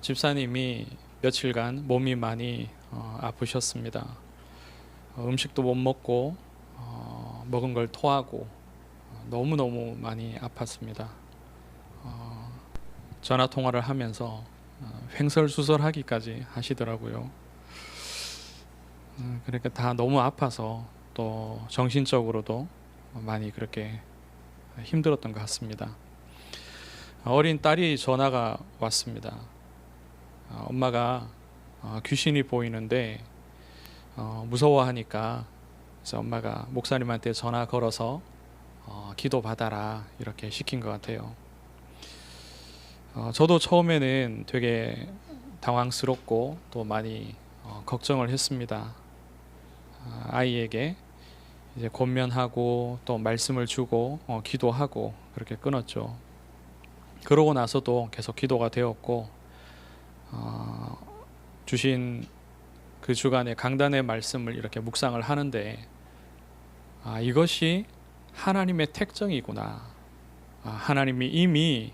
집사님이 며칠간 몸이 많이 아프셨습니다. 음식도 못 먹고 먹은 걸 토하고 너무너무 많이 아팠습니다. 전화 통화를 하면서 횡설수설하기까지 하시더라고요. 그러니까 다 너무 아파서 또 정신적으로도 많이 그렇게 힘들었던 것 같습니다. 어린 딸이 전화가 왔습니다. 엄마가 귀신이 보이는데 무서워하니까, 그래서 엄마가 목사님한테 전화 걸어서 기도 받아라 이렇게 시킨 것 같아요. 저도 처음에는 되게 당황스럽고 또 많이 걱정을 했습니다. 아이에게 이제 권면하고 또 말씀을 주고 기도하고 그렇게 끊었죠. 그러고 나서도 계속 기도가 되었고, 주신 그 주간에 강단의 말씀을 이렇게 묵상을 하는데, 이것이 하나님의 택정이구나. 하나님이 이미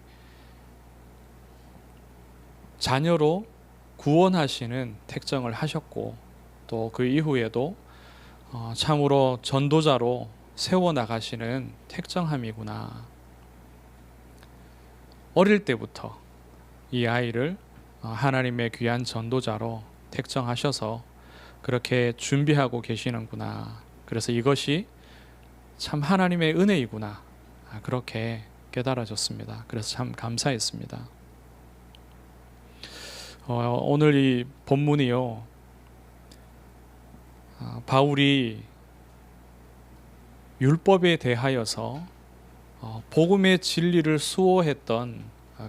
자녀로 구원하시는 택정을 하셨고, 또 그 이후에도 참으로 전도자로 세워나가시는 택정함이구나. 어릴 때부터 이 아이를 하나님의 귀한 전도자로 택정하셔서 그렇게 준비하고 계시는구나. 그래서 이것이 참 하나님의 은혜이구나. 그렇게 깨달아졌습니다. 그래서 참 감사했습니다. 오늘 이 본문이요, 바울이 율법에 대하여서 복음의 진리를 수호했던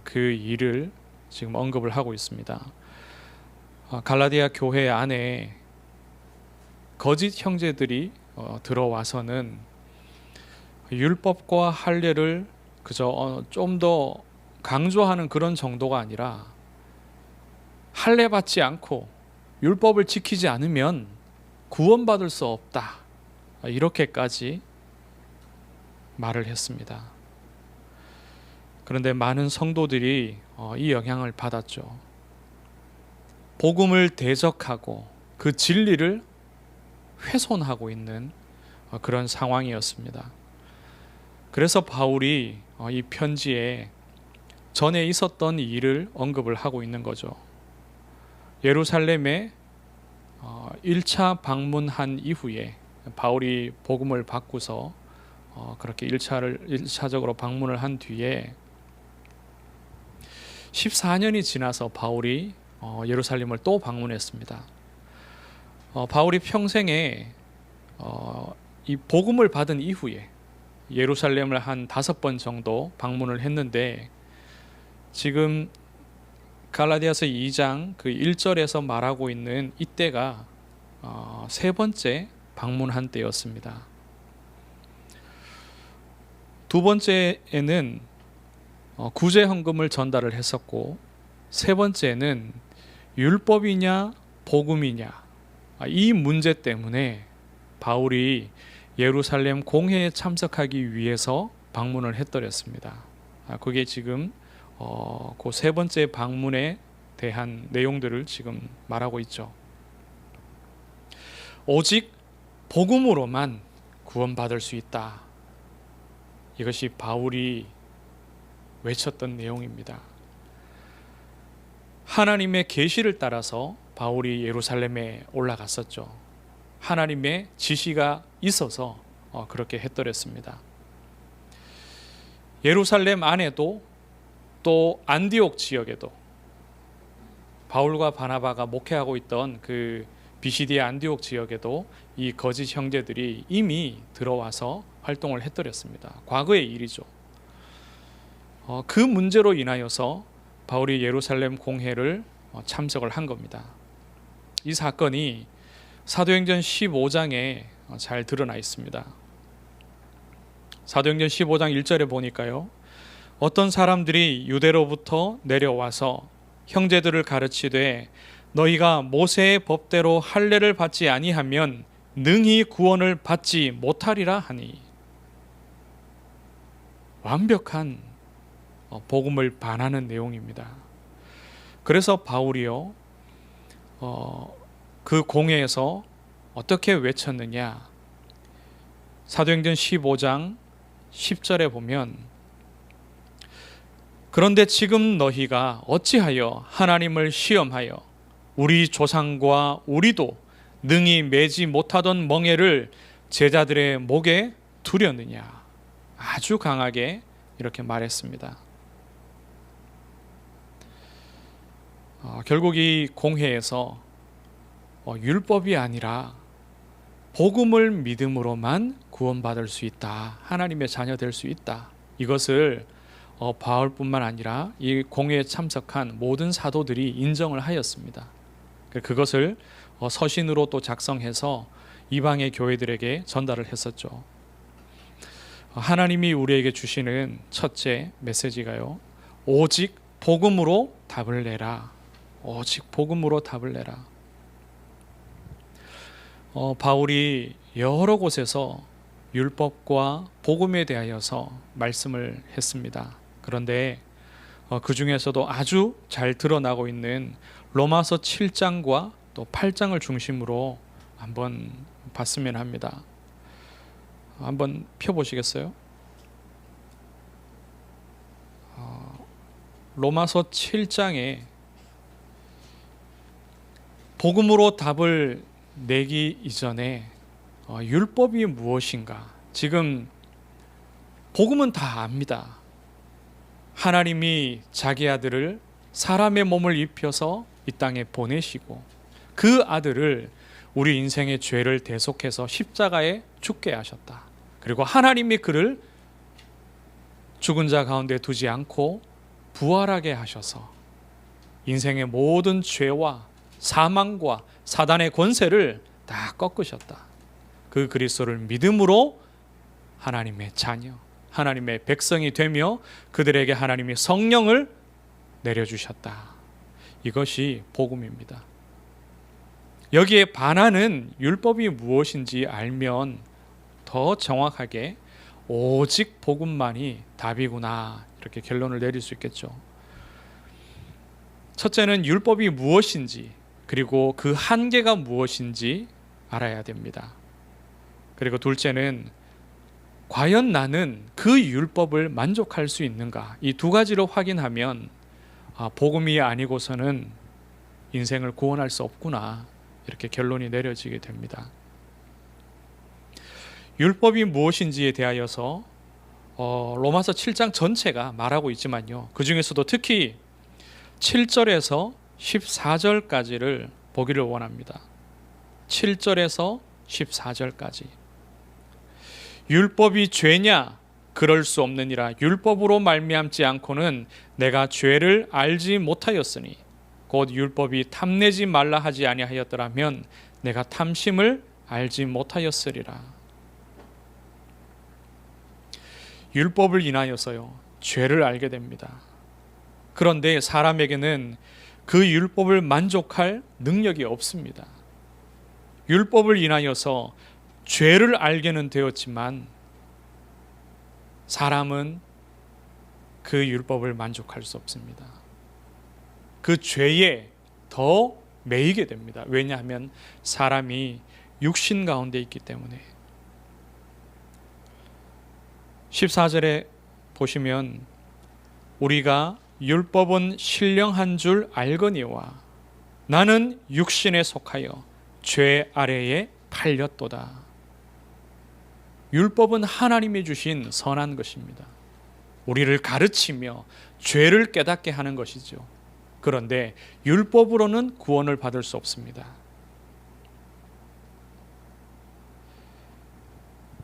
그 일을 지금 언급을 하고 있습니다. 갈라디아 교회 안에 거짓 형제들이 들어와서는 율법과 할례를 그저 좀 더 강조하는 그런 정도가 아니라, 할례 받지 않고 율법을 지키지 않으면 구원받을 수 없다, 이렇게까지 말을 했습니다. 그런데 많은 성도들이 이 영향을 받았죠. 복음을 대적하고 그 진리를 훼손하고 있는 그런 상황이었습니다. 그래서 바울이 이 편지에 전에 있었던 일을 언급을 하고 있는 거죠. 예루살렘에 1차 방문한 이후에 바울이 복음을 받고서 그렇게 1차적으로 방문을 한 뒤에 14년이 지나서 바울이 예루살렘을 또 방문했습니다. 바울이 평생에 이 복음을 받은 이후에 예루살렘을 한 5번 정도 방문을 했는데, 지금 갈라디아서 2장 그 1절에서 말하고 있는 이때가 3번째 방문한 때였습니다. 두 번째에는 구제 헌금을 전달을 했었고, 세 번째는 율법이냐 복음이냐, 이 문제 때문에 바울이 예루살렘 공회에 참석하기 위해서 방문을 했더랬습니다. 그게 지금 그 세 번째 방문에 대한 내용들을 지금 말하고 있죠. 오직 복음으로만 구원받을 수 있다. 이것이 바울이 외쳤던 내용입니다. 하나님의 계시를 따라서 바울이 예루살렘에 올라갔었죠. 하나님의 지시가 있어서 그렇게 했더랬습니다. 예루살렘 안에도 또 안디옥 지역에도 바울과 바나바가 목회하고 있던 그 비시디아 안디옥 지역에도 이 거짓 형제들이 이미 들어와서 활동을 했더랬습니다. 과거의 일이죠. 그 문제로 인하여서 바울이 예루살렘 공회를 참석을 한 겁니다. 이 사건이 사도행전 15장에 잘 드러나 있습니다. 사도행전 15장 1절에 보니까요, 어떤 사람들이 유대로부터 내려와서 형제들을 가르치되 너희가 모세의 법대로 할례를 받지 아니하면 능히 구원을 받지 못하리라 하니, 완벽한 복음을 반하는 내용입니다. 그래서 바울이요, 그 공회에서 어떻게 외쳤느냐? 사도행전 15장 10절에 보면, 그런데 지금 너희가 어찌하여 하나님을 시험하여 우리 조상과 우리도 능히 매지 못하던 멍에를 제자들의 목에 두려느냐? 아주 강하게 이렇게 말했습니다. 결국 이 공회에서 율법이 아니라 복음을 믿음으로만 구원받을 수 있다, 하나님의 자녀 될 수 있다, 이것을 바울뿐만 아니라 이 공회에 참석한 모든 사도들이 인정을 하였습니다. 그것을 서신으로 또 작성해서 이방의 교회들에게 전달을 했었죠. 하나님이 우리에게 주시는 첫째 메시지가요, 오직 복음으로 답을 내라. 오직 복음으로 답을 내라. 바울이 여러 곳에서 율법과 복음에 대하여서 말씀을 했습니다. 그런데 그 중에서도 아주 잘 드러나고 있는 로마서 7장과 또 8장을 중심으로 한번 봤으면 합니다. 한번 펴보시겠어요? 로마서 7장에 복음으로 답을 내기 이전에 율법이 무엇인가? 지금 복음은 다 압니다. 하나님이 자기 아들을 사람의 몸을 입혀서 이 땅에 보내시고 그 아들을 우리 인생의 죄를 대속해서 십자가에 죽게 하셨다. 그리고 하나님이 그를 죽은 자 가운데 두지 않고 부활하게 하셔서 인생의 모든 죄와 사망과 사단의 권세를 다 꺾으셨다. 그 그리스도를 믿음으로 하나님의 자녀, 하나님의 백성이 되며 그들에게 하나님이 성령을 내려주셨다. 이것이 복음입니다. 여기에 반하는 율법이 무엇인지 알면 더 정확하게 오직 복음만이 답이구나, 이렇게 결론을 내릴 수 있겠죠. 첫째는 율법이 무엇인지, 그리고 그 한계가 무엇인지 알아야 됩니다. 그리고 둘째는 과연 나는 그 율법을 만족할 수 있는가? 이 두 가지로 확인하면 복음이 아니고서는 인생을 구원할 수 없구나, 이렇게 결론이 내려지게 됩니다. 율법이 무엇인지에 대하여서 로마서 7장 전체가 말하고 있지만요, 그 중에서도 특히 7절에서 14절까지를 보기를 원합니다. 7절에서 14절까지. 율법이 죄냐? 그럴 수 없느니라. 율법으로 말미암지 않고는 내가 죄를 알지 못하였으니 곧 율법이 탐내지 말라 하지 아니하였더라면 내가 탐심을 알지 못하였으리라. 율법을 인하여서요, 죄를 알게 됩니다. 그런데 사람에게는 그 율법을 만족할 능력이 없습니다. 율법을 인하여서 죄를 알게는 되었지만 사람은 그 율법을 만족할 수 없습니다. 그 죄에 더 매이게 됩니다. 왜냐하면 사람이 육신 가운데 있기 때문에. 14절에 보시면 우리가 율법은 신령한 줄 알거니와 나는 육신에 속하여 죄 아래에 팔렸도다. 율법은 하나님이 주신 선한 것입니다. 우리를 가르치며 죄를 깨닫게 하는 것이죠. 그런데 율법으로는 구원을 받을 수 없습니다.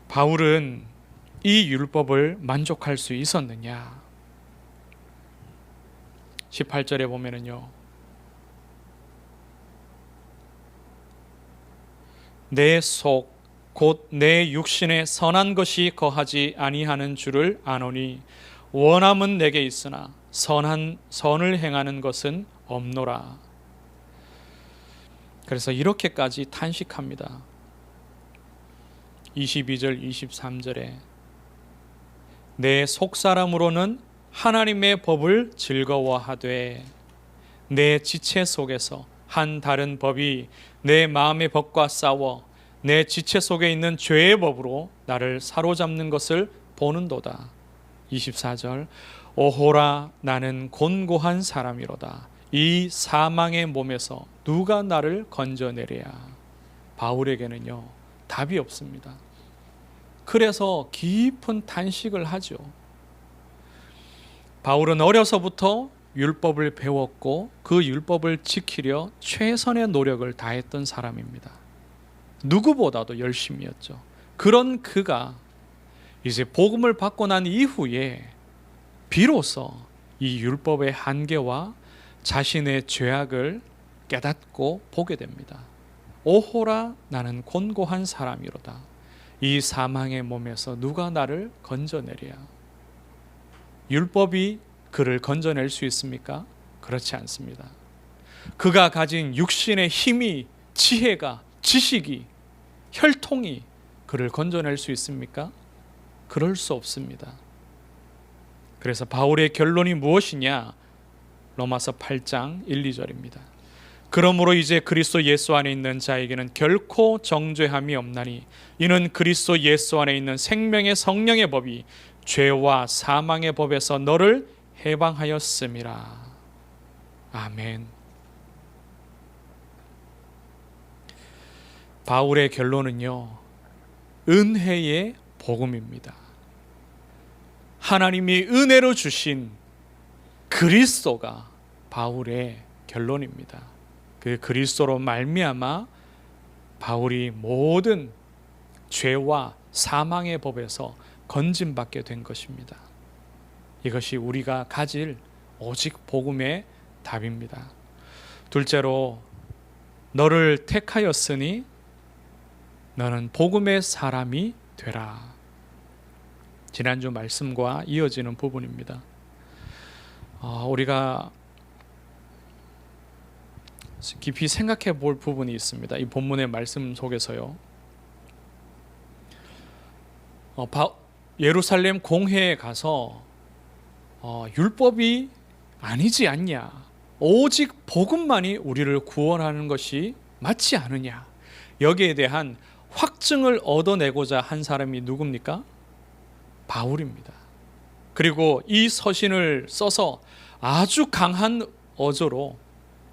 바울은 이 율법을 만족할 수 있었느냐? 18절에 보면은요, 내 속 곧 내 육신에 선한 것이 거하지 아니하는 줄을 아노니 원함은 내게 있으나 선을 행하는 것은 없노라. 그래서 이렇게까지 탄식합니다. 22절 23절에 내 속사람으로는 하나님의 법을 즐거워하되 내 지체 속에서 한 다른 법이 내 마음의 법과 싸워 내 지체 속에 있는 죄의 법으로 나를 사로잡는 것을 보는도다. 24절 오호라 나는 곤고한 사람이로다. 이 사망의 몸에서 누가 나를 건져내랴. 바울에게는요 답이 없습니다. 그래서 깊은 탄식을 하죠. 바울은 어려서부터 율법을 배웠고 그 율법을 지키려 최선의 노력을 다했던 사람입니다. 누구보다도 열심이었죠. 그런 그가 이제 복음을 받고 난 이후에 비로소 이 율법의 한계와 자신의 죄악을 깨닫고 보게 됩니다. 오호라 나는 곤고한 사람이로다. 이 사망의 몸에서 누가 나를 건져내랴. 율법이 그를 건져낼 수 있습니까? 그렇지 않습니다. 그가 가진 육신의 힘이, 지혜가, 지식이, 혈통이 그를 건져낼 수 있습니까? 그럴 수 없습니다. 그래서 바울의 결론이 무엇이냐? 로마서 8장 1, 2절입니다. 그러므로 이제 그리스도 예수 안에 있는 자에게는 결코 정죄함이 없나니 이는 그리스도 예수 안에 있는 생명의 성령의 법이 죄와 사망의 법에서 너를 해방하였음이라. 아멘. 바울의 결론은요, 은혜의 복음입니다. 하나님이 은혜로 주신 그리스도가 바울의 결론입니다. 그 그리스도로 말미암아 바울이 모든 죄와 사망의 법에서 건짐받게 된 것입니다. 이것이 우리가 가질 오직 복음의 답입니다. 둘째로 너를 택하였으니 너는 복음의 사람이 되라. 지난주 말씀과 이어지는 부분입니다. 우리가 깊이 생각해 볼 부분이 있습니다. 이 본문의 말씀 속에서요. 예루살렘 공회에 가서 율법이 아니지 않냐, 오직 복음만이 우리를 구원하는 것이 맞지 않으냐, 여기에 대한 확증을 얻어내고자 한 사람이 누굽니까? 바울입니다. 그리고 이 서신을 써서 아주 강한 어조로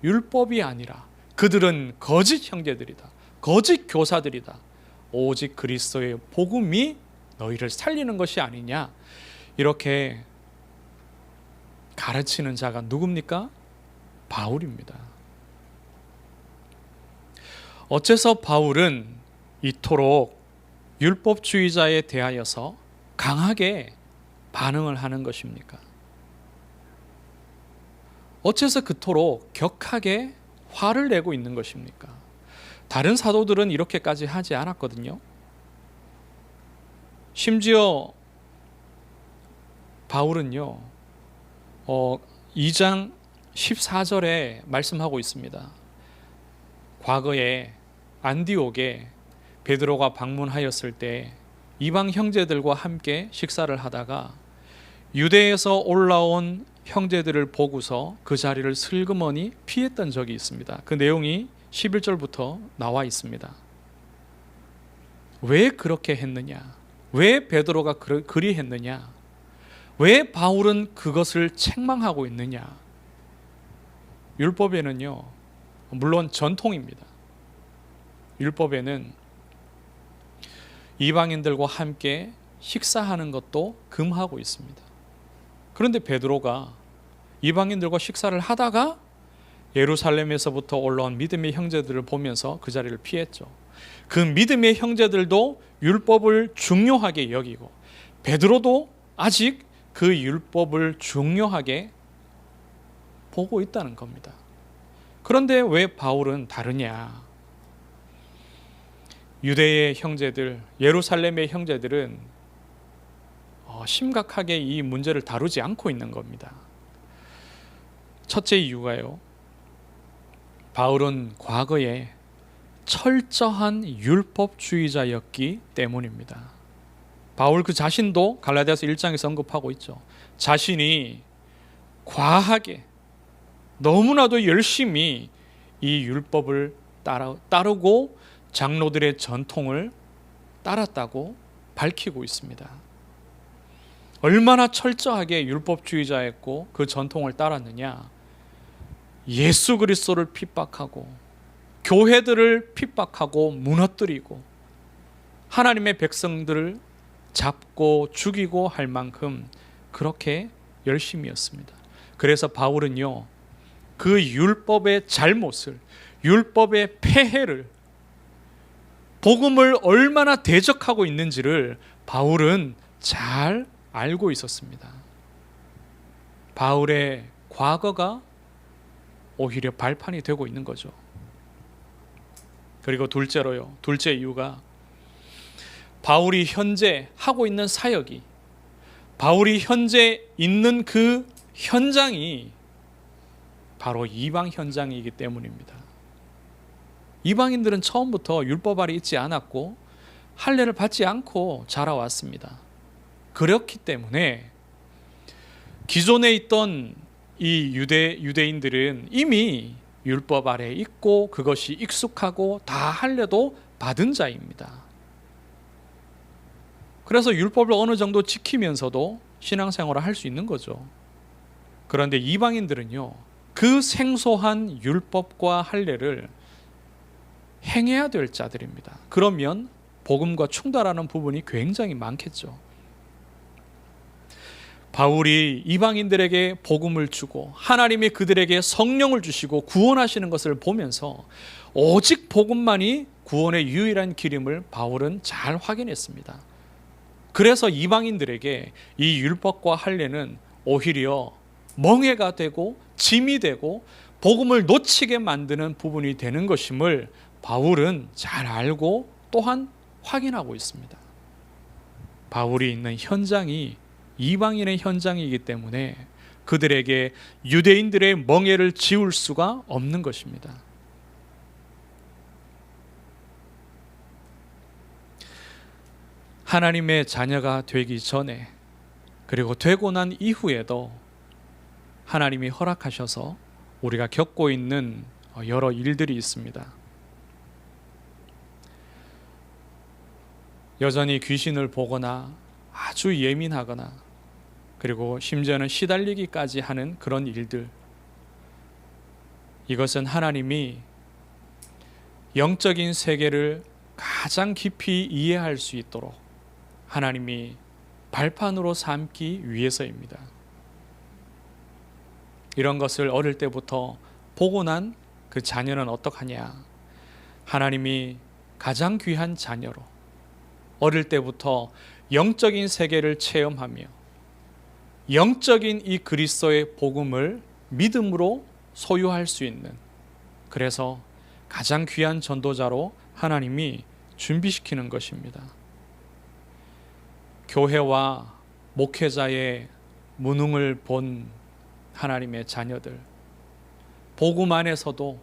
율법이 아니라 그들은 거짓 형제들이다, 거짓 교사들이다, 오직 그리스도의 복음이 너희를 살리는 것이 아니냐, 이렇게 가르치는 자가 누굽니까? 바울입니다. 어째서 바울은 이토록 율법주의자에 대하여서 강하게 반응을 하는 것입니까? 어째서 그토록 격하게 화를 내고 있는 것입니까? 다른 사도들은 이렇게까지 하지 않았거든요. 심지어 바울은요, 2장 14절에 말씀하고 있습니다. 과거에 안디옥에 베드로가 방문하였을 때 이방 형제들과 함께 식사를 하다가 유대에서 올라온 형제들을 보고서 그 자리를 슬그머니 피했던 적이 있습니다. 그 내용이 11절부터 나와 있습니다. 왜 그렇게 했느냐? 왜 베드로가 그리 했느냐? 왜 바울은 그것을 책망하고 있느냐? 율법에는요, 물론 전통입니다. 율법에는 이방인들과 함께 식사하는 것도 금하고 있습니다. 그런데 베드로가 이방인들과 식사를 하다가 예루살렘에서부터 올라온 믿음의 형제들을 보면서 그 자리를 피했죠. 그 믿음의 형제들도 율법을 중요하게 여기고 베드로도 아직 그 율법을 중요하게 보고 있다는 겁니다. 그런데 왜 바울은 다르냐? 유대의 형제들, 예루살렘의 형제들은 심각하게 이 문제를 다루지 않고 있는 겁니다. 첫째 이유가요, 바울은 과거에 철저한 율법주의자였기 때문입니다. 바울 그 자신도 갈라디아서 1장에서 언급하고 있죠. 자신이 과하게 너무나도 열심히 이 율법을 따르고 장로들의 전통을 따랐다고 밝히고 있습니다. 얼마나 철저하게 율법주의자였고 그 전통을 따랐느냐. 예수 그리스도를 핍박하고 교회들을 핍박하고 무너뜨리고 하나님의 백성들을 잡고 죽이고 할 만큼 그렇게 열심이었습니다. 그래서 바울은요, 그 율법의 잘못을, 율법의 폐해를, 복음을 얼마나 대적하고 있는지를 바울은 잘 알고 있었습니다. 바울의 과거가 오히려 발판이 되고 있는 거죠. 그리고 둘째로요, 둘째 이유가 바울이 현재 하고 있는 사역이, 바울이 현재 있는 그 현장이 바로 이방 현장이기 때문입니다. 이방인들은 처음부터 율법 아래 있지 않았고 할례를 받지 않고 자라왔습니다. 그렇기 때문에 기존에 있던 이 유대인들은 이미 율법 아래 있고 그것이 익숙하고 다 할례도 받은 자입니다. 그래서 율법을 어느 정도 지키면서도 신앙생활을 할 수 있는 거죠. 그런데 이방인들은요, 그 생소한 율법과 할례를 행해야 될 자들입니다. 그러면 복음과 충돌하는 부분이 굉장히 많겠죠. 바울이 이방인들에게 복음을 주고 하나님이 그들에게 성령을 주시고 구원하시는 것을 보면서 오직 복음만이 구원의 유일한 길임을 바울은 잘 확인했습니다. 그래서 이방인들에게 이 율법과 할례는 오히려 멍해가 되고 짐이 되고 복음을 놓치게 만드는 부분이 되는 것임을 바울은 잘 알고 또한 확인하고 있습니다. 바울이 있는 현장이 이방인의 현장이기 때문에 그들에게 유대인들의 멍해를 지울 수가 없는 것입니다. 하나님의 자녀가 되기 전에 그리고 되고 난 이후에도 하나님이 허락하셔서 우리가 겪고 있는 여러 일들이 있습니다. 여전히 귀신을 보거나 아주 예민하거나 그리고 심지어는 시달리기까지 하는 그런 일들, 이것은 하나님이 영적인 세계를 가장 깊이 이해할 수 있도록 하나님이 발판으로 삼기 위해서입니다. 이런 것을 어릴 때부터 보고 난 그 자녀는 어떡하냐? 하나님이 가장 귀한 자녀로 어릴 때부터 영적인 세계를 체험하며 영적인 이 그리스도의 복음을 믿음으로 소유할 수 있는, 그래서 가장 귀한 전도자로 하나님이 준비시키는 것입니다. 교회와 목회자의 무능을 본 하나님의 자녀들, 복음 안에서도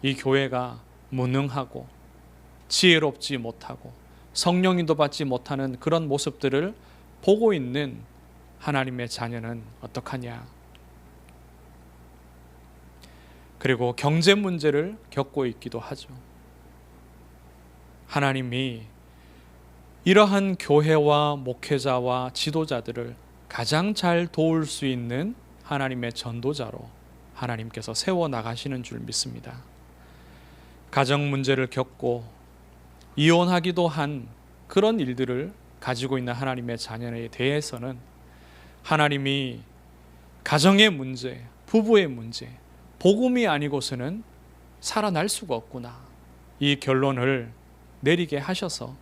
이 교회가 무능하고 지혜롭지 못하고 성령인도 받지 못하는 그런 모습들을 보고 있는 하나님의 자녀는 어떡하냐? 그리고 경제 문제를 겪고 있기도 하죠. 하나님이 이러한 교회와 목회자와 지도자들을 가장 잘 도울 수 있는 하나님의 전도자로 하나님께서 세워나가시는 줄 믿습니다. 가정 문제를 겪고 이혼하기도 한 그런 일들을 가지고 있는 하나님의 자녀에 대해서는 하나님이 가정의 문제, 부부의 문제, 복음이 아니고서는 살아날 수가 없구나, 이 결론을 내리게 하셔서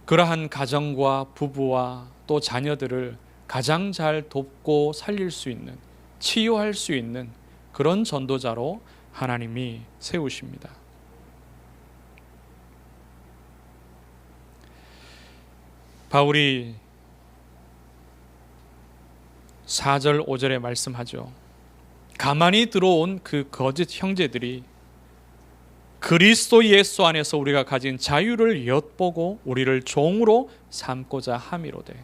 그러한 가정과 부부와 또 자녀들을 가장 잘 돕고 살릴 수 있는, 치유할 수 있는 그런 전도자로 하나님이 세우십니다. 바울이 4절 5절에 말씀하죠. 가만히 들어온 그 거짓 형제들이 그리스도 예수 안에서 우리가 가진 자유를 엿보고 우리를 종으로 삼고자 함이로되,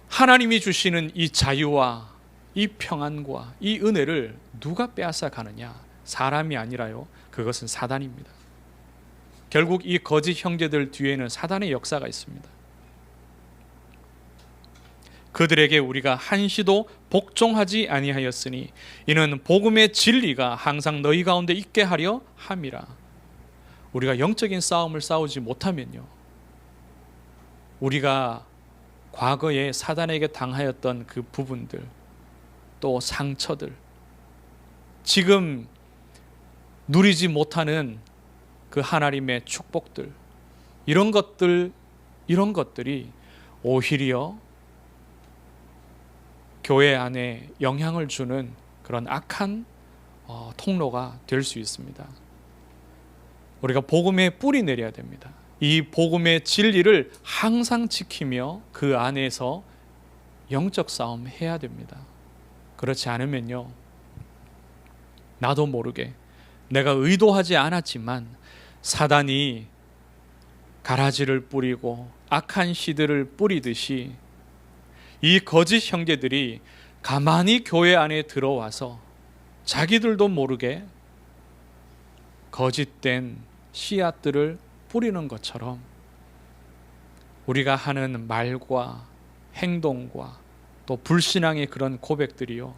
하나님이 주시는 이 자유와 이 평안과 이 은혜를 누가 빼앗아 가느냐? 사람이 아니라요, 그것은 사단입니다. 결국 이 거짓 형제들 뒤에는 사단의 역사가 있습니다. 그들에게 우리가 한시도 복종하지 아니하였으니 이는 복음의 진리가 항상 너희 가운데 있게 하려 함이라. 우리가 영적인 싸움을 싸우지 못하면요, 우리가 과거에 사단에게 당하였던 그 부분들, 또 상처들, 지금 누리지 못하는 그 하나님의 축복들, 이런 것들이 오히려 교회 안에 영향을 주는 그런 악한 통로가 될 수 있습니다. 우리가 복음의 뿌리 내려야 됩니다. 이 복음의 진리를 항상 지키며 그 안에서 영적 싸움 해야 됩니다. 그렇지 않으면요, 나도 모르게 내가 의도하지 않았지만 사단이 가라지를 뿌리고 악한 씨들을 뿌리듯이 이 거짓 형제들이 가만히 교회 안에 들어와서 자기들도 모르게 거짓된 씨앗들을 뿌리는 것처럼 우리가 하는 말과 행동과 또 불신앙의 그런 고백들이요,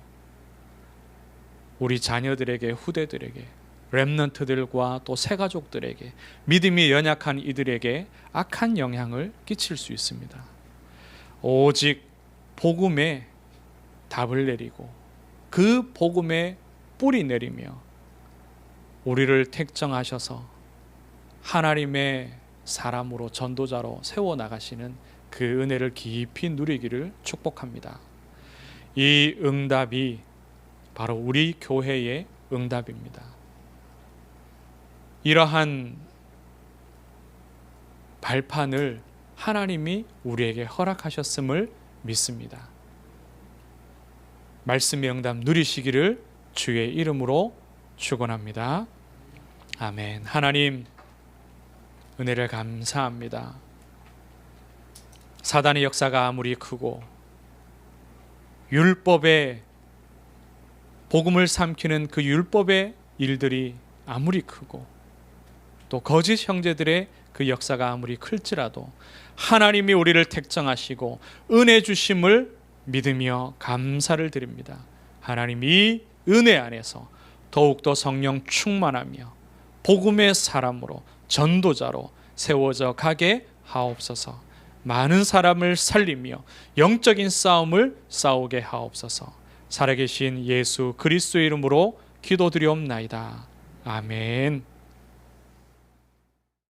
우리 자녀들에게, 후대들에게, 렘넌트들과 또 새가족들에게, 믿음이 연약한 이들에게 악한 영향을 끼칠 수 있습니다. 오직 복음에 답을 내리고 그 복음에 뿌리 내리며 우리를 택정하셔서 하나님의 사람으로, 전도자로 세워나가시는 그 은혜를 깊이 누리기를 축복합니다. 이 응답이 바로 우리 교회의 응답입니다. 이러한 발판을 하나님이 우리에게 허락하셨음을 믿습니다. 말씀의 응답 누리시기를 주의 이름으로 축원합니다. 아멘. 하나님, 은혜를 감사합니다. 사단의 역사가 아무리 크고 율법의, 복음을 삼키는 그 율법의 일들이 아무리 크고 또 거짓 형제들의 그 역사가 아무리 클지라도 하나님이 우리를 택정하시고 은혜 주심을 믿으며 감사를 드립니다. 하나님, 이 은혜 안에서 더욱더 성령 충만하며 복음의 사람으로, 전도자로 세워져 가게 하옵소서. 많은 사람을 살리며 영적인 싸움을 싸우게 하옵소서. 살아계신 예수 그리스도의 이름으로 기도드리옵나이다. 아멘.